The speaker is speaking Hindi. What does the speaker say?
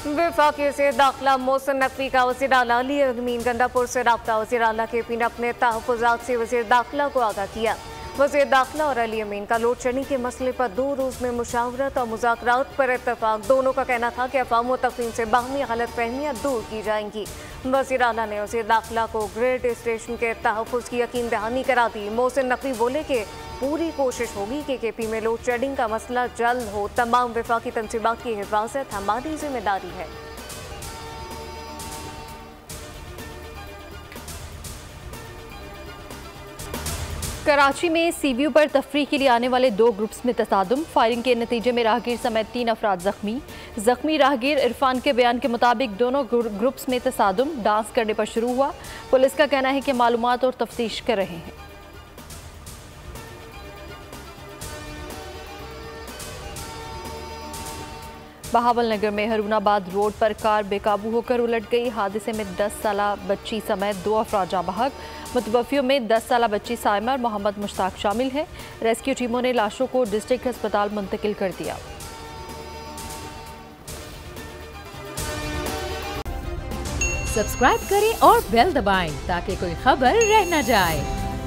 वफाकी से दाखिला मोहसिन नकवी का वज़ीर आला अली अमीन गंडापुर से रब्ता। वज़ीर आला के पी ने अपने तहफ़्फ़ुज़ात से वज़ीर दाखिला को आगाह किया। वज़ीर दाखिला और अली अमीन का लोड शेडिंग के मसले पर 2 रोज़ में मुशावरत और मुज़ाकरात पर इत्तफ़ाक़। दोनों का कहना था कि अफ़वाह व तफ़हीम से बाहमी गलतफ़हमियाँ दूर की जाएंगी। वज़ीर आला ने वज़ीर दाखिला को ग्रेड स्टेशन के तहफ़्फ़ुज़ की यकीन दहानी करा दी। मोहसिन नकवी बोले कि पूरी कोशिश होगी कि KP में लोड शेडिंग का मसला जल्द हो। तमाम वफाकी तंसीबात की हिफाजत हमारी जिम्मेदारी है। कराची में CVU पर तफरीह के लिए आने वाले 2 ग्रुप्स में तसादुम। फायरिंग के नतीजे में राहगीर समेत 3 अफराद जख्मी राहगीर इरफान के बयान के मुताबिक दोनों ग्रुप्स में तसादुम डांस करने पर शुरू हुआ। पुलिस का कहना है कि मालूमात और तफ्तीश कर रहे हैं। बहावलनगर में हरूनाबाद रोड पर कार बेकाबू होकर उलट गई। हादसे में 10 साला बच्ची समेत 2 अफराद जाँ बहक। मुतवफ़ियों में 10 साला बच्ची साइमा और मोहम्मद मुश्ताक शामिल हैं। रेस्क्यू टीमों ने लाशों को डिस्ट्रिक्ट अस्पताल मुंतकिल कर दिया। सब्सक्राइब करें और बेल दबाएं ताकि कोई खबर रह न जाए।